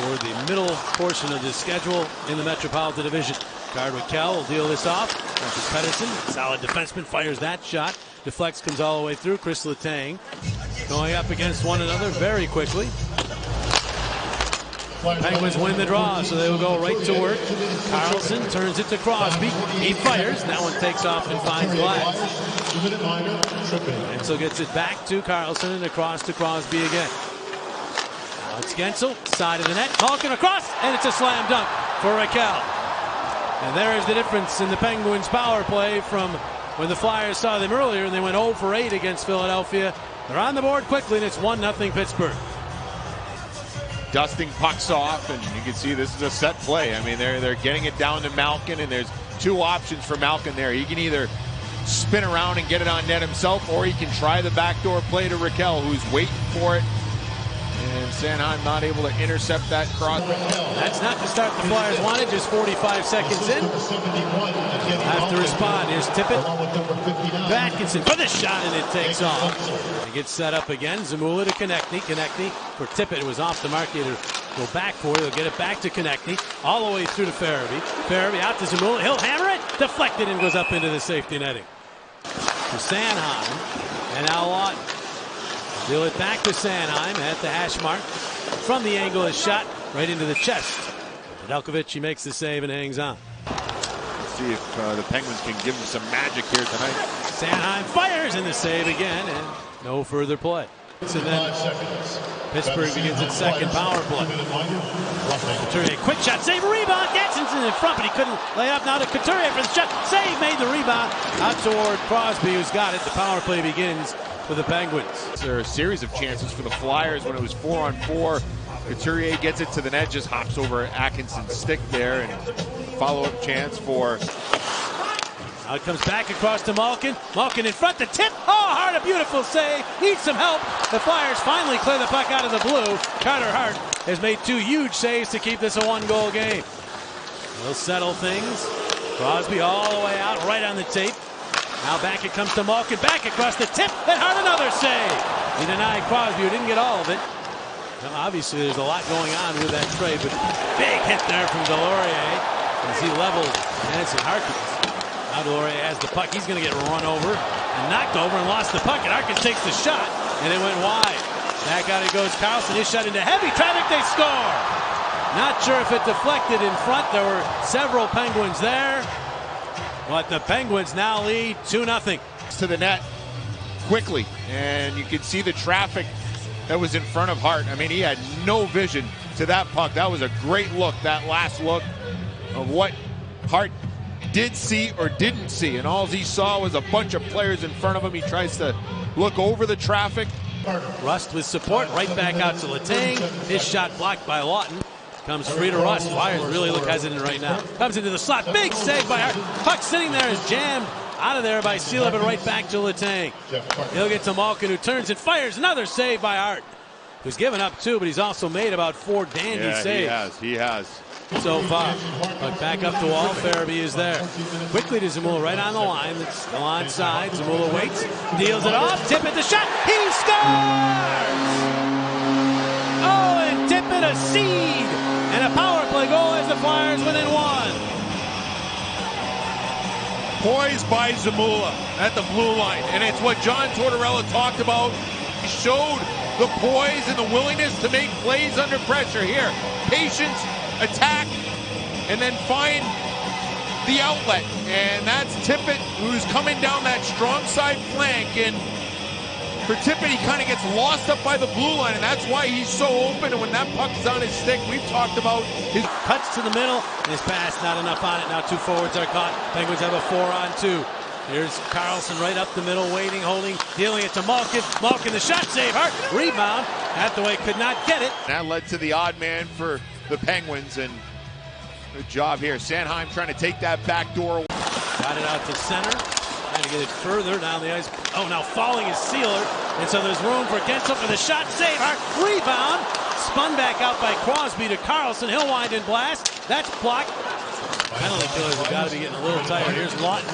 toward the middle portion of the schedule in the Metropolitan Division. Raquel will deal this off. Marcus Pedersen, solid defenseman, fires that shot. Deflects, comes all the way through. Chris Letang going up against one another very quickly. Penguins win the draw, so they will go right to work. Carlson turns it to Crosby. He fires. That one takes off and finds Glass. Gensel gets it back to Carlson and across to Crosby again. Now it's Gensel, side of the net. Malkin across, and it's a slam dunk for Raquel. And there is the difference in the Penguins' power play from when the Flyers saw them earlier and they went 0 for 8 against Philadelphia. They're on the board quickly, and it's 1-0 Pittsburgh. Dusting pucks off, and you can see this is a set play. I mean, they're getting it down to Malkin, and there's two options for Malkin there. He can either spin around and get it on net himself, or he can try the backdoor play to Raquel, who's waiting for it. And Sanheim not able to intercept that cross. That's not the start the Flyers wanted, just 45 seconds in. Have to respond. Here's Tippett. Atkinson for the shot, and it takes off. He gets set up again. Zamula to Konechny. Konechny for Tippett. It was off the mark. He had to go back for it. He'll get it back to Konechny. All the way through to Farabee. Farabee out to Zamula. He'll hammer it. Deflected and goes up into the safety netting. To Sanheim. And now Lawton. Deal it back to Sanheim at the hash mark. From the angle, his shot right into the chest. Nedeljkovic, he makes the save and hangs on. Let's see if the Penguins can give him some magic here tonight. Sanheim fires in the save again, and no further play. So then Pittsburgh begins its second power play. Couturier, quick shot, save, rebound. Gadsden's in front, but he couldn't lay up. Now to Couturier for the shot. Save, made the rebound. Out toward Crosby, who's got it. The power play begins for the Penguins. There are a series of chances for the Flyers when it was 4-on-4. Couturier gets it to the net, just hops over Atkinson's stick there, and follow-up chance for... Now it comes back across to Malkin. Malkin in front, the tip. Oh, Hart, a beautiful save. Needs some help. The Flyers finally clear the puck out of the blue. Carter Hart has made two huge saves to keep this a one-goal game. They'll settle things. Crosby all the way out, right on the tape. Now back it comes to Malkin, back across the tip, and Hart another save. He denied Crosby, who didn't get all of it. Now, obviously, there's a lot going on with that trade, but big hit there from Delorier as he leveled Nancy Harkins. Now Delorier has the puck. He's going to get run over and knocked over and lost the puck, and Harkins takes the shot, and it went wide. Back out it goes Carlson. His shot into heavy traffic. They score. Not sure if it deflected in front. There were several Penguins there. But the Penguins now lead 2-0. To the net quickly, and you can see the traffic that was in front of Hart. I mean, he had no vision to that puck. That was a great look, that last look of what Hart did see or didn't see, and all he saw was a bunch of players in front of him. He tries to look over the traffic. Rust with support, right back out to Letang. His shot blocked by Lawton. Comes free to Rust. Flyers really look hesitant right now. Comes into the slot. Big save by Hart. Puck sitting there is jammed out of there by Seela, but right back to Letang. He'll get to Malkin, who turns and fires. Another save by Hart, who's given up two, but he's also made about 4 dandy saves. He has. So far. But back up the wall. Farabee is there. Quickly to Zamula, right on the line. It's still onside. Zamula waits. Deals it off. Tippett the shot. He scores! Oh, and Tippett a seed. And a power play goal as the Flyers within 1. Poised by Zamula at the blue line. And it's what John Tortorella talked about. He showed the poise and the willingness to make plays under pressure here. Patience, attack, and then find the outlet. And that's Tippett, who's coming down that strong side flank. And for Tippett, he kind of gets lost up by the blue line, and that's why he's so open. And when that puck is on his stick, we've talked about his cuts to the middle. His pass, not enough on it. Now 2 forwards are caught. Penguins have a 4-on-2. Here's Carlson right up the middle, waiting, holding, dealing it to Malkin. Malkin, the shot save. Hart, rebound. Hathaway could not get it. That led to the odd man for the Penguins, and good job here. Sanheim trying to take that back door. Got it out to center. Trying to get it further down the ice. Oh, now falling is Sealer. And so there's room for Gensel for the shot. Save. Hart. Rebound. Spun back out by Crosby to Carlson. He'll wind and blast. That's blocked. Penalty killers have got to be getting a little tired. Here's Lawton.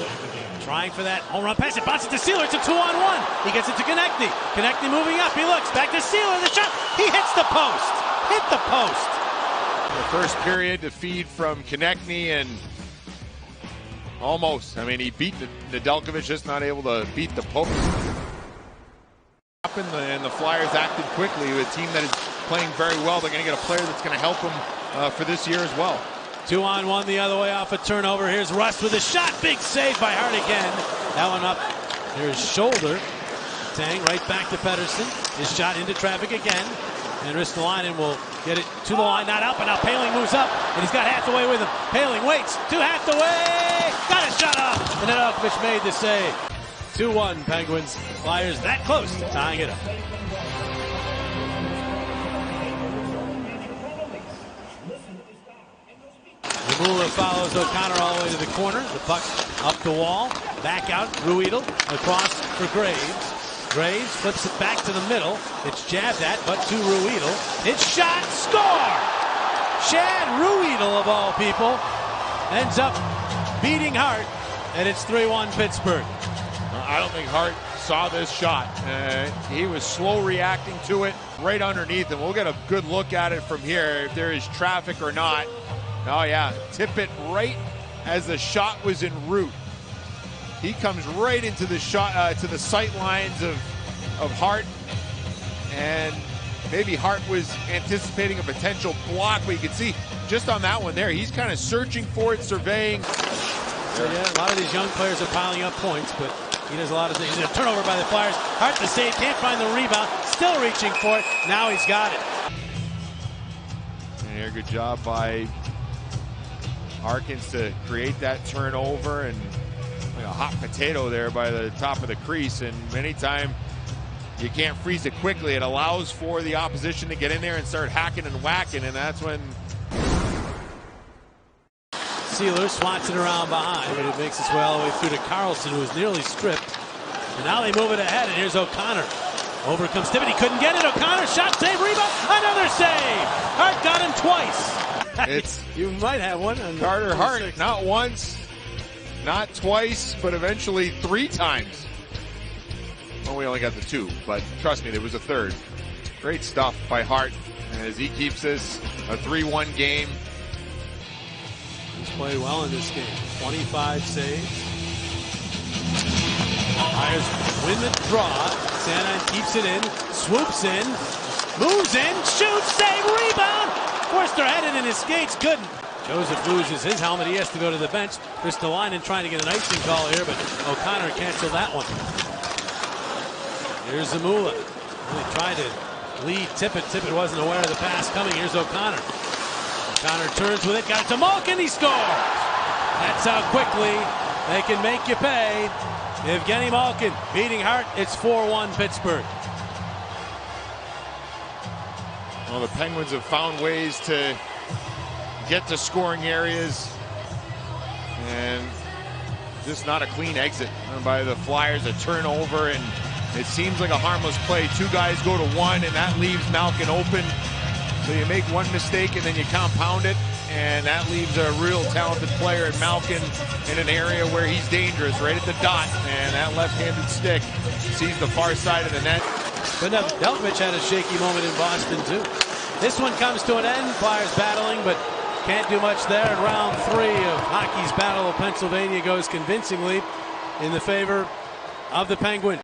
Trying for that home run pass. It bounces to Sealer. It's a 2-on-1. He gets it to Konechny. Konechny moving up. He looks back to Sealer. The shot. He hits the post. Hit the post. The first period, the feed from Konechny, and almost. I mean, he beat Nedeljkovic, just not able to beat the Pope. And the Flyers acted quickly. A team that is playing very well. They're going to get a player that's going to help them for this year as well. 2-on-1 the other way off a turnover. Here's Rust with a shot. Big save by Hart again. That one up. Here's shoulder. Tang right back to Pettersson. His shot into traffic again. And Ristolainen will get it to the line. Not up, and now Poehling moves up. And he's got Hathaway with him. Poehling waits to Hathaway. Got a shot up. And Nedeljkovic made the save. 2-1 Penguins. Flyers that close to tying it up. Zamula follows O'Connor all the way to the corner. The puck up the wall. Back out. Ruhwedel across for Graves. Graves flips it back to the middle. It's jabbed at, but to Ruhwedel. It's shot. Score! Chad Ruhwedel, of all people, ends up beating Hart, and it's 3-1 Pittsburgh. I don't think Hart saw this shot. He was slow reacting to it right underneath him. We'll get a good look at it from here, if there is traffic or not. Oh yeah, tip it right as the shot was en route. He comes right into the shot, to the sight lines of Hart, and maybe Hart was anticipating a potential block, but you can see just on that one there, he's kind of searching for it, surveying. So yeah, a lot of these young players are piling up points, but he does a lot of things. A turnover by the Flyers. Hart the save, can't find the rebound, still reaching for it. Now he's got it. And here, good job by Harkins to create that turnover, and like a hot potato there by the top of the crease. And many times you can't freeze it quickly. It allows for the opposition to get in there and start hacking and whacking, and that's when Sealer swats it around behind, but it makes its way all the way through to Carlson, who is nearly stripped. And now they move it ahead, and here's O'Connor. Over comes Tippett, he couldn't get it. O'Connor, shot, save, rebound, another save! Hart got him twice. You might have one. Carter Hart, not once, not twice, but eventually 3 times. Well, we only got the 2, but trust me, there was a third. Great stuff by Hart as he keeps this a 3-1 game. He's played well in this game. 25 saves. Flyers win the draw. Sanheim keeps it in, swoops in, moves in, shoots, save, rebound. Forster had it in his skates, couldn't. Joseph loses his helmet. He has to go to the bench. Ristolainen trying to get an icing call here, but O'Connor canceled that one. Here's Zamula. Really tried to lead Tippett. Tippett wasn't aware of the pass coming. Here's O'Connor. O'Connor turns with it, got it to Malkin, he scores! That's how quickly they can make you pay. Evgeny Malkin beating Hart. It's 4-1 Pittsburgh. Well, the Penguins have found ways to get to scoring areas, and just not a clean exit by the Flyers. A turnover, and it seems like a harmless play. 2 guys go to 1, and that leaves Malkin open. So you make one mistake and then you compound it, and that leaves a real talented player in Malkin in an area where he's dangerous, right at the dot, and that left-handed stick sees the far side of the net. But Nedeljkovic had a shaky moment in Boston too. This one comes to an end. Flyers battling, but can't do much there. And round 3 of hockey's Battle of Pennsylvania goes convincingly in the favor of the Penguins.